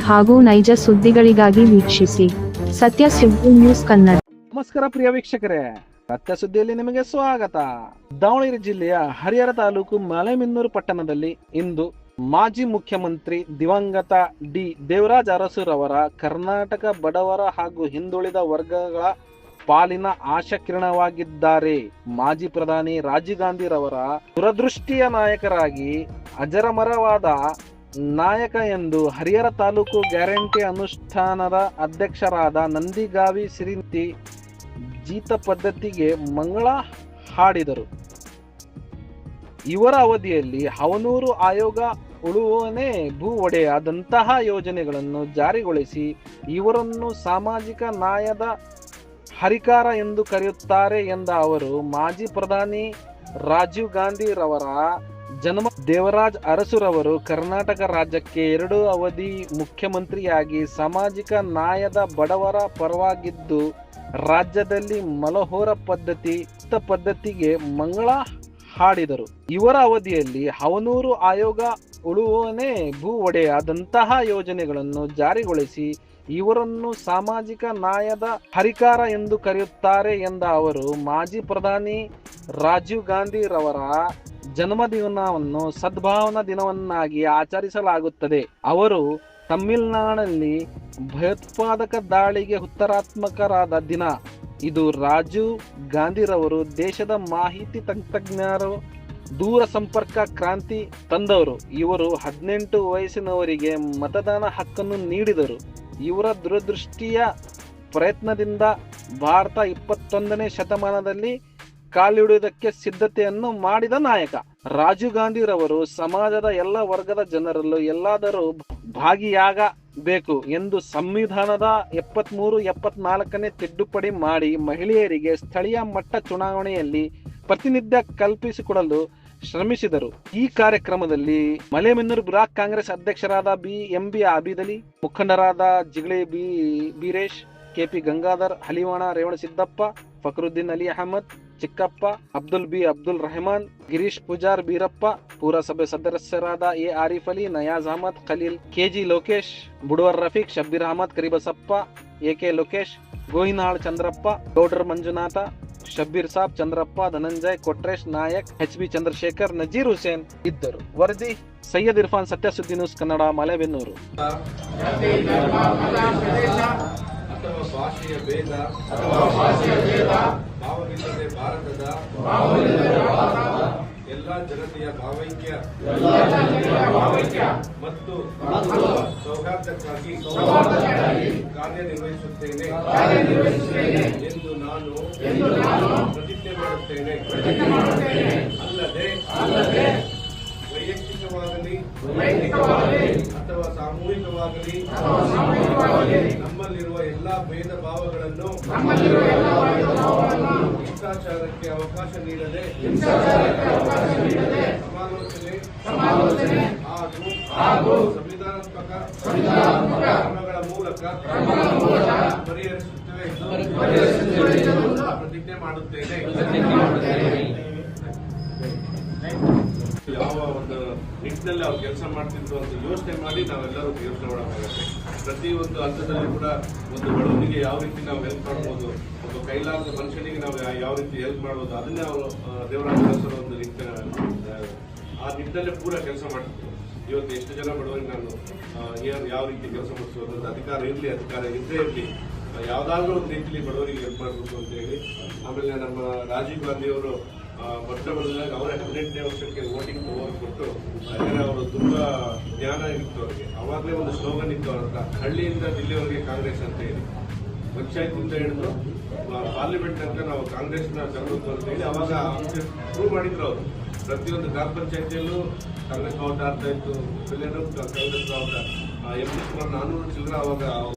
ಹಾಗೂ ನೈಜ ಸುದ್ದಿಗಳಿಗಾಗಿ ವೀಕ್ಷಿಸಿ ಸತ್ಯ ಸುದ್ದಿ ನ್ಯೂಸ್ ಕನ್ನಡ. ನಮಸ್ಕಾರ ಪ್ರಿಯ ವೀಕ್ಷಕರೇ, ಸತ್ಯ ಸುದ್ದಿಯಲ್ಲಿ ನಿಮಗೆ ಸ್ವಾಗತ. ದಾವಣಗೆರೆ ಜಿಲ್ಲೆಯ ಹರಿಹರ ತಾಲೂಕು ಮಲೆಬೆನ್ನೂರು ಪಟ್ಟಣದಲ್ಲಿ ಇಂದು ಮಾಜಿ ಮುಖ್ಯಮಂತ್ರಿ ದಿವಂಗತ ಡಿ ದೇವರಾಜ ಅರಸುರವರ ಕರ್ನಾಟಕ ಬಡವರ ಹಾಗೂ ಹಿಂದುಳಿದ ವರ್ಗಗಳ ಪಾಲಿನ ಆಶಾಕಿರಣವಾಗಿದ್ದಾರೆ. ಮಾಜಿ ಪ್ರಧಾನಿ ರಾಜೀವ್ ಗಾಂಧಿ ರವರ ದುರದೃಷ್ಟಿಯ ನಾಯಕರಾಗಿ ಅಜರಮರವಾದ ನಾಯಕ ಎಂದು ಹರಿಹರ ತಾಲೂಕು ಗ್ಯಾರಂಟಿ ಅನುಷ್ಠಾನದ ಅಧ್ಯಕ್ಷರಾದ ನಂದಿಗಾವಿ ಸಿರಿಂತಿ ಜೀತ ಪದ್ಧತಿಗೆ ಮಂಗಳ ಹಾಡಿದರು. ಇವರ ಅವಧಿಯಲ್ಲಿ ಹವನೂರು ಆಯೋಗ ಉಳುವನೇ ಭೂ ಒಡೆಯದಂತಹ ಯೋಜನೆಗಳನ್ನು ಜಾರಿಗೊಳಿಸಿ ಇವರನ್ನು ಸಾಮಾಜಿಕ ನ್ಯಾಯದ ಹರಿಕಾರ ಎಂದು ಕರೆಯುತ್ತಾರೆ ಎಂದ ಅವರು, ಮಾಜಿ ಪ್ರಧಾನಿ ರಾಜೀವ್ ಗಾಂಧಿ ರವರ ಜನ್ಮ ದೇವರಾಜ್ ಅರಸುರವರು ಕರ್ನಾಟಕ ರಾಜ್ಯಕ್ಕೆ 2 ಅವಧಿ ಮುಖ್ಯಮಂತ್ರಿಯಾಗಿ ಸಾಮಾಜಿಕ ನ್ಯಾಯದ ಬಡವರ ಪರವಾಗಿದ್ದು ರಾಜ್ಯದಲ್ಲಿ ಮಲಹೋರ ಪದ್ಧತಿಗೆ ಮಂಗಳ ಹಾಡಿದರು. ಇವರ ಅವಧಿಯಲ್ಲಿ ಹವನೂರು ಆಯೋಗ ಉಳುವನೇ ಭೂ ಒಡೆಯದಂತಹ ಯೋಜನೆಗಳನ್ನು ಜಾರಿಗೊಳಿಸಿ ಇವರನ್ನು ಸಾಮಾಜಿಕ ನ್ಯಾಯದ ಹರಿಕಾರ ಎಂದು ಕರೆಯುತ್ತಾರೆ ಎಂದ ಅವರು, ಮಾಜಿ ಪ್ರಧಾನಿ ರಾಜೀವ್ ಗಾಂಧಿ ರವರ ಜನ್ಮದಿನವನ್ನು ಸದ್ಭಾವನಾ ದಿನವನ್ನಾಗಿ ಆಚರಿಸಲಾಗುತ್ತದೆ. ಅವರು ತಮಿಳುನಾಡಿನಲ್ಲಿ ಭಯೋತ್ಪಾದಕ ದಾಳಿಗೆ ಹುತಾತ್ಮರಾದ ದಿನ ಇದು. ರಾಜೀವ್ ಗಾಂಧಿರವರು ದೇಶದ ಮಾಹಿತಿ ತಂತ್ರಜ್ಞರು, ದೂರ ಸಂಪರ್ಕ ಕ್ರಾಂತಿ ತಂದವರು. ಇವರು 18 ವಯಸ್ಸಿನವರಿಗೆ ಮತದಾನ ಹಕ್ಕನ್ನು ನೀಡಿದರು. ಇವರ ದೂರದೃಷ್ಟಿಯ ಪ್ರಯತ್ನದಿಂದ ಭಾರತ 21ನೇ ಶತಮಾನದಲ್ಲಿ ಕಾಲಿಡುವುದಕ್ಕೆ ಸಿದ್ಧತೆಯನ್ನು ಮಾಡಿದ ನಾಯಕ. ರಾಜೀವ್ ಗಾಂಧಿರವರು ಸಮಾಜದ ಎಲ್ಲ ವರ್ಗದ ಜನರಲ್ಲೂ ಎಲ್ಲಾದರೂ ಭಾಗಿಯಾಗಬೇಕು ಎಂದು ಸಂವಿಧಾನದ 73-74ನೇ ತಿದ್ದುಪಡಿ ಮಾಡಿ ಮಹಿಳೆಯರಿಗೆ ಸ್ಥಳೀಯ ಮಟ್ಟ ಚುನಾವಣೆಯಲ್ಲಿ ಪ್ರಾತಿನಿಧ್ಯ ಕಲ್ಪಿಸಿಕೊಡಲು ಶ್ರಮಿಸಿದರು. ಈ ಕಾರ್ಯಕ್ರಮದಲ್ಲಿ ಮಲೆಬೆನ್ನೂರು ಬ್ಲಾಕ್ ಕಾಂಗ್ರೆಸ್ ಅಧ್ಯಕ್ಷರಾದ ಎಂಬಿ ಆಬಿದಲಿ, ಮುಖಂಡರಾದ ಜಿಗಳಿ ಬೀರೇಶ್, ಕೆಪಿ ಗಂಗಾಧರ್, ಹಲಿವಾಣ ರೇವಣಸಿದ್ದಪ್ಪ, ಫಕ್ರುದ್ದೀನ್ ಅಲಿ ಅಹಮದ್, ಚಿಕ್ಕಪ್ಪ, ಅಬ್ದುಲ್ ರೆಹಮಾನ್, ಗಿರೀಶ್ ಪೂಜಾರ್ ಬೀರಪ್ಪ, ಪುರಸಭೆ ಸದಸ್ಯರಾದ A Arif Ali, Nayaz Ahmed, Khaleel, KG Lokesh, Budavar Rafiq, Shabbir Ahmed, Karibasappa, AK Lokesh, Gohinal Chandrappa, Gowdar Manjunatha, Shabbir Sab, Chandrappa, Dhananjay, Kotresh Nayak, HB Chandrashekhar, Nazir Hussain ಇದ್ದರು. ವರದಿ ಸೈಯದ್ ಇರ್ಫಾನ್, ಸತ್ಯ ಸುದ್ದಿ ನ್ಯೂಸ್ ಕನ್ನಡ, ಮಲೆಬೆನ್ನೂರು. ಭಾಷೆಯ ಭೇದ ಭಾವವಿಲ್ಲದೆ ಭಾರತದ ಎಲ್ಲ ಜನತೆಯ ಭಾವೈಕ್ಯ ಮತ್ತು ಸೌಹಾರ್ದಕ್ಕಾಗಿ ಕಾರ್ಯನಿರ್ವಹಿಸುತ್ತೇನೆ ಎಂದು ನಾನು ಪ್ರತಿಜ್ಞೆ ಮಾಡುತ್ತೇನೆ. ಅಲ್ಲದೆ ವೈಯಕ್ತಿಕವಾಗಲಿ ಅಥವಾ ಸಾಮೂಹಿಕವಾಗಲಿ ನಮ್ಮಲ್ಲಿರುವ ಎಲ್ಲಾ ಭೇದ ಭಾವಗಳನ್ನು ಹಿಂಸಾಚಾರಕ್ಕೆ ಅವಕಾಶ ನೀಡದೆ ಸಮಾಲೋಚನೆ ಹಾಗೂ ಸಂವಿಧಾನಾತ್ಮಕ ಕ್ರಮಗಳ ಮೂಲಕ ಪರಿಹರಿಸುತ್ತೇವೆ ಎಂದು ಪ್ರತಿಜ್ಞೆ ಮಾಡುತ್ತೇನೆ. ಯಾವ ಒಂದು ನಿಟ್ಟಿನಲ್ಲಿ ಅವ್ರು ಕೆಲಸ ಮಾಡ್ತಿದ್ರು ಅಂತ ಯೋಚನೆ ಮಾಡಿ ನಾವೆಲ್ಲರೂ ಯೋಚನೆ ಮಾಡಬೇಕಾಗುತ್ತೆ. ಪ್ರತಿಯೊಂದು ಹಂತದಲ್ಲಿ ಕೂಡ ಒಂದು ಬಡವನಿಗೆ ಯಾವ ರೀತಿ ನಾವು ಹೆಲ್ಪ್ ಮಾಡ್ಬೋದು, ಒಬ್ಬ ಕೈಲಾದ ಮನುಷ್ಯನಿಗೆ ನಾವು ಯಾವ ರೀತಿ ಹೆಲ್ಪ್ ಮಾಡ್ಬೋದು, ಅದನ್ನೇ ಅವರು ದೇವರಾಜ ಅರಸರ ಒಂದು ಆ ನಿಟ್ಟಿನಲ್ಲೇ ಪೂರ ಕೆಲಸ ಮಾಡ್ತಿದ್ರು. ಇವತ್ತು ಎಷ್ಟು ಜನ ಬಡವರಿಗೆ ನಾನು ಯಾವ ರೀತಿ ಕೆಲಸ ಮಾಡಿಸೋದು, ಅಧಿಕಾರ ಇರಲಿ ಅಧಿಕಾರ ಇದ್ದೇ ಇರಲಿ, ಯಾವುದಾದ್ರೂ ಒಂದು ರೀತಿಯಲ್ಲಿ ಬಡವರಿಗೆ ಹೆಲ್ಪ್ ಮಾಡಬೇಕು ಅಂತ ಹೇಳಿ. ಆಮೇಲೆ ನಮ್ಮ ರಾಜೀವ್ ಗಾಂಧಿ ಅವರು ಮೊಟ್ಟ ಮೊದಲಾಗಿ ಅವರೇ 18ನೇ ವರ್ಷಕ್ಕೆ ವೋಟಿಂಗ್ ಪವರ್ ಕೊಟ್ಟು, ಯಾಕಂದರೆ ಅವರು ತುಂಬಾ ಜ್ಞಾನ ಇತ್ತು ಅವರಿಗೆ. ಅವಾಗಲೇ ಒಂದು ಸ್ಲೋಗನ್ ಇತ್ತು ಅವ್ರ ಹತ್ರ, ಹಳ್ಳಿಯಿಂದ ದಿಲ್ಲಿವರೆಗೆ ಕಾಂಗ್ರೆಸ್ ಅಂತ ಹೇಳಿ. ಪಂಚಾಯತಿಂದ ಹಿಡಿದು ಪಾರ್ಲಿಮೆಂಟ್ ತನಕ ನಾವು ಕಾಂಗ್ರೆಸ್ನ ತರಬೇಕು ಅಂತ ಹೇಳಿ ಅವಾಗ ಪ್ರೂವ್ ಮಾಡಿದ್ರು ಅವರು. ಪ್ರತಿಯೊಂದು ಗ್ರಾಮ ಪಂಚಾಯತಿಯಲ್ಲೂ ಕಾಂಗ್ರೆಸ್ ಬಾವುಟ ಆಗ್ತಾ ಇತ್ತು, ಎಲ್ಲರೂ ಕಾಂಗ್ರೆಸ್ ಬಾವುಟ. MP ಸುಮಾರು 400 ಚಿಲ್ಲರೆ ಅವಾಗ